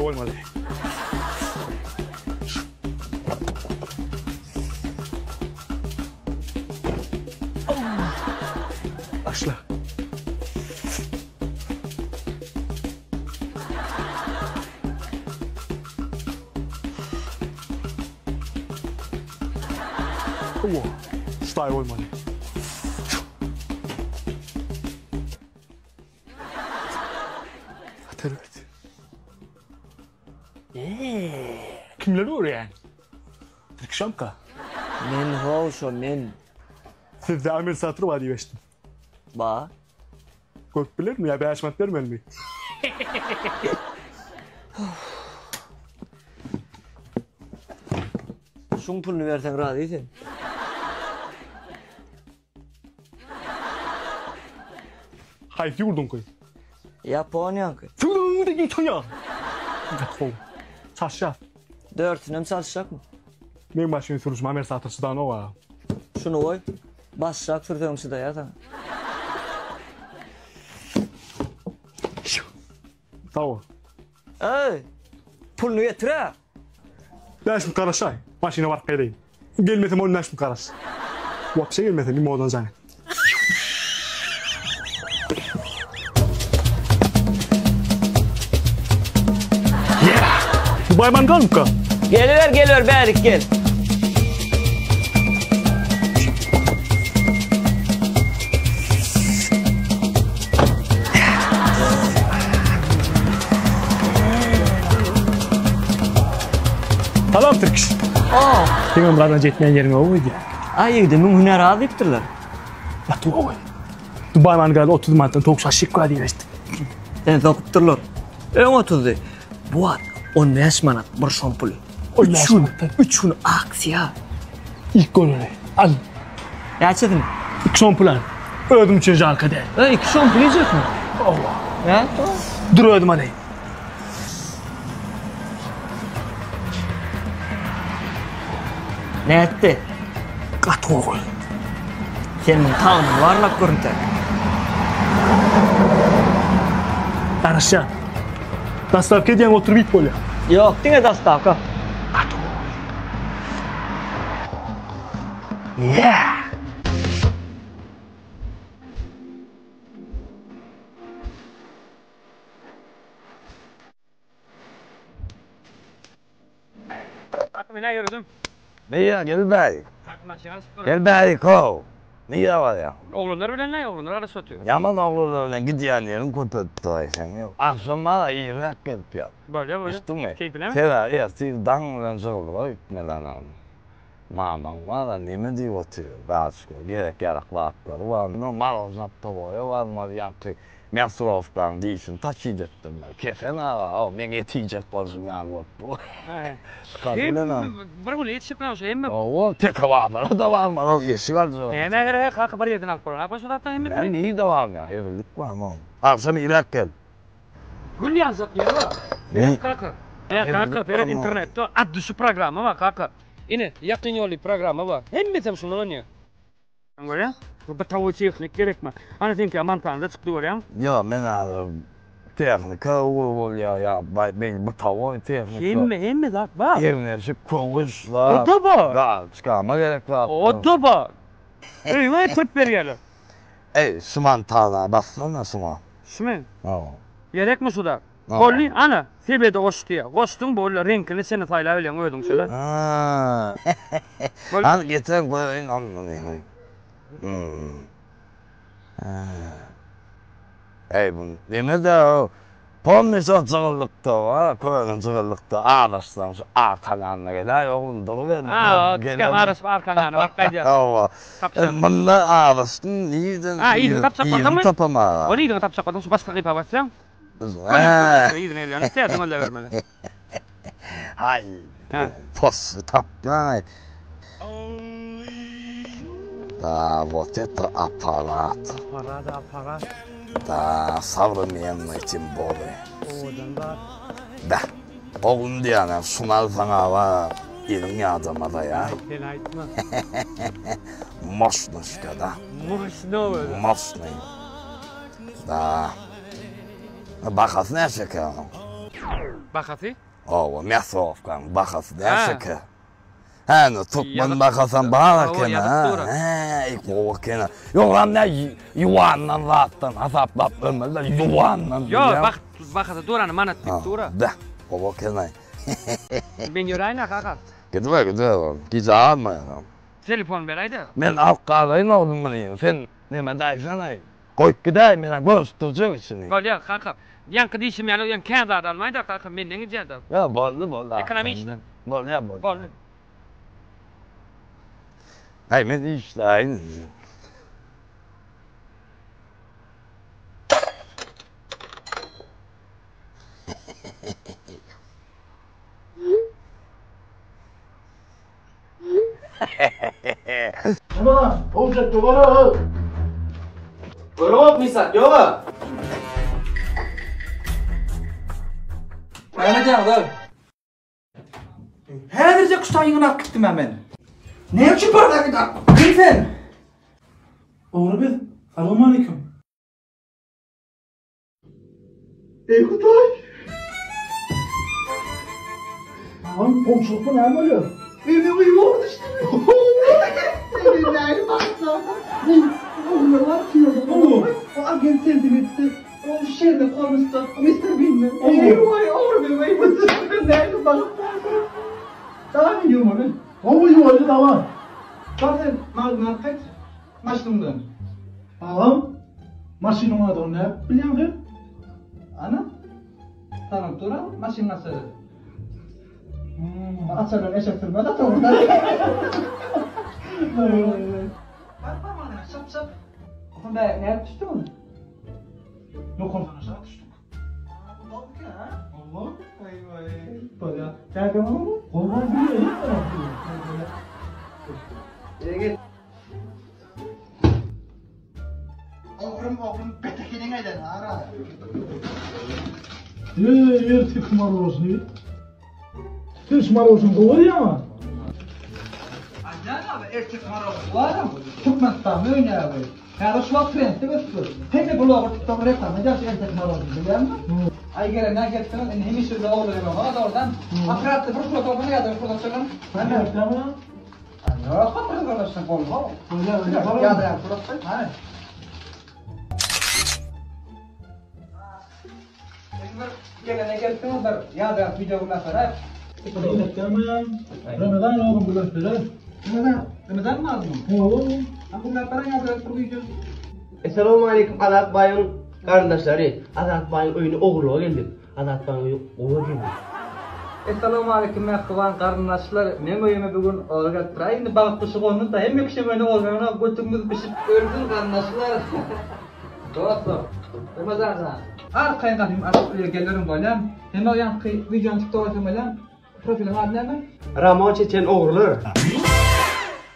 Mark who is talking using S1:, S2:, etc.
S1: olmadı. Başla. Stay olmadı. Evet. Kimler uğrayan? Türk Şamka.
S2: Men hoşo men.
S1: Sizde Amir Satır var diyeştim.
S2: Ba.
S1: Kork bilir mi ya? Bir aşmat vermeli mi?
S2: Şun pulunu versen razıysan.
S1: Hayfi vurdun koy.
S2: Yaponiyanki.
S1: Tılığını da git ya. Gatol. Saşa.
S2: Dörtünem çalışacak mı?
S1: Benim başımı soruşum Amir Satır'dan o var.
S2: Şunu koy. Basacak sürtüyormuşu da ya sana.
S1: Tamam.
S2: Ey! Pulunu getir ha.
S1: Naşım karışay. Maşine var peyreyim. Gelmedim onu naşım karış. Vapşe gelmedim bir modan zannet. Bu bayman kal mı ka?
S2: Geliver Berik gel.
S1: Tamam Türk. Senin buradan jetmeyen yerin o muydu?
S2: Ay demin hüner adıptırlar.
S1: Batu o. Bu bayman kal 30 mantan tok şaşık var diye işte.
S2: Sen toputturlar. En 30. Bu at 15 manat bir şampulu. Üçün aksiya.
S1: İlk golünü al.
S2: Gerçekten mi?
S1: İlk şampulan. Ödüm için jalka de.
S2: 2 şampul yiyecek mi?
S1: Allah.
S2: Ya tamam.
S1: Dur ödüm hadi.
S2: Ne etti?
S1: Gat oğul.
S2: Senin tağının varlak görüntü.
S1: Arışa. Dastavka diyen otur bit böyle.
S2: Yok dine dastavka.
S1: Gat oğul. Yeah.
S3: Ben ayırdım.
S4: Niye gel bey?
S3: Takmaşığız.
S4: Gel bey kov. Niye var ya?
S3: Oğlunlar bilen ne oğlunlar arası atıyor.
S4: Yaman oğullarla gidiyen yerin kurtarttı sen yok. Akşamlar iyi rak yapıyor.
S3: Böyle.
S4: İşte mi?
S3: Keyifli mi?
S4: Sever ya siz dangadan zorluğa gitmeden alın. Mamam var da ne mi diyor oturuyor? Başka gerek yaraklatları var. Normal uzattı boyu var mı yaptık. Mesroftan değilsin taşıyacaktım ben. Kefen ağa, ben yetecek bozum yani bu.
S3: Bırak onu yetişip ne olsa hem
S4: O tek havaları da var mı? O yeşil var da.
S3: ne göre kalk bari yerden alkol. Alkol sodattan hem
S4: Ben iyi de var ya. Evlilik var mı? Akşam Irak gel.
S3: Gül yazık ya.
S4: Ne?
S3: Kanka. Kanka per internette ad şu programı var kanka. Yine yakın yolu programı var. Hem de şunu oynuyor. Görüyor? Bu tavuğu teknik gerek mi? Hani sen ki aman tanrı çıktı görüyor musun?
S4: Ya ben aldım. Teknika oluyor ya. Ben bu tavuğu teknika.
S3: Hem mi lan? Bak.
S4: Evine şu konuşlar.
S3: O da var.
S4: Daha çıkarma gerek var.
S3: O da var. Eyvah tut veriyorlar.
S4: Ey Süman tağına baksana Süman.
S3: Sümen.
S4: Gerek
S3: mi suda? Kolli ana sebede koştu. Koştun böyle renkini seni fayla öyle koydun şöyle.
S4: Hani getir koyayım anlamayayım. Ey bu ne de o? Pomnisa çığlıkta var, koyun çığlıkta ağlaştan şu arkalarına gelen oğlum da ben.
S3: Çıkan arası arkalarına bak kaydı.
S4: Allah. Bunlar ağlaştın iyiden.
S3: İyiden tapsakladın mı?
S4: Tapama.
S3: O iyiden tapsakladın su başka kayıp avasyam. İyiden evlen istedin öyle vermeli.
S4: Hay. Pos tapma. Da вот это аппарат.
S3: Aparat.
S4: Да, современный тем более.
S3: Odan da.
S4: Да. Oğlum diyene sunar sana var. İlmi adama da ya.
S3: Sen aytma.
S4: Mощность, да.
S3: Mощно böyle.
S4: Mощный. Да. Bakasın her şey kanım.
S3: Bakası?
S4: O mesofkan bakası derse ki. Hani tutman bakasan bana
S3: O,
S4: kena.
S3: yazık doğru.
S4: İlk o kena. Yok lan ne yuvandan rahattan asaplap ölmezler yuvandan.
S3: Yo, bakası doğranı manat deyip doğru.
S4: Da. O kena.
S3: Ben yorayna kaka.
S4: Gidiyor. Gize alma ya.
S3: Telefon veraydı.
S4: Men alqalayın oldum bunu. Sen neme daysan ay. Koyup gidey menen göstereceğim içini.
S3: Gol ya kaka. Yankı dişim yani yan Kanada'da almaydı kaka menden gideceğim.
S4: Ya boldu.
S3: Ekonomist.
S4: Bol ya bol.
S3: Bol.
S4: Hey men işleyin.
S5: Tamam, olacak duvara.
S2: Böyle bakmışsan yok mu? Ne diyorsun lan? Her derece kuştan yığın ak gittim hemen. Ne için bardak gider? Kim sen?
S5: Oğru biz. Selamun aleyküm. Ey Kutay. Tamam, komşuluk mu ne oluyor? Beni uyuyordu işte. Senin neyini baksana. Oğlular kiyordu. O agent sentimentti. O şeyde konuştu. Mr. Bean'le. Ey vay oğru be vay. Senin neyini baksana. Daha mı yiyorum abi? O mu yiyordu tamam. Zaten malına kaç? Maşınımdan. Tamam. Maşınım adını ne biliyor musun? Ana? Tamam, tura maşın nasıl? Açarlar eşek sürmede tamam. Bak bana şap. Oğlum ben ne yapmıştım onu? Yok ondan aşağı düştük. Oldu ki ha? Allah. Vay. Böyle. Gel gel oğlum. Olmaz biliyor değil mi? Gel. Oğlum petekine neyden ara? Yer tıkmar olsun. Tıkmar olsun doğru ya mı? Anne abi tıkmar olsun. Var mı? Tıkmazsa ne oynuyor abi? Ya şu an prensip ötüyor. Hem de bunu ortada reklam edeceğiz tıkmar olsun biliyor musun? Ay gelen ne getirdin? En iyi şurada oluyor ama oradan. Akırattı bir fotoğrafını yazdım şuradan çıkan. Anne tamam. Anne kapatın kardeşim kolu. Öyle. Ya da fotoğraf. Hayır. Gelene gelsin bir yada videolar sonra. Tamam. Ramazan oğlum bu lafları. Ramazan mı aldın? Oğlum. Bunlar para yada video.
S6: Esselamu aleyküm Azat Bay'ın kardeşleri. Azat Bay'ın oyunu oğurluğa geldik. Azat Bay'ın oyunu oğurluğa geldik.
S2: Esselamu aleyküm mehkuban kardeşler. Men oyumu bugün orga trayını baktışı konunu da hem kişi beni olmayana götümüz pişip öldün kardeşler. Dostum. Ramazan sana. Arkaya kalayım açık gelirim böyle. Hem o yankı videonu TikTok'a atayım böyle. Profilim adı ne mi?
S6: Ramon Çeçen oğurlu.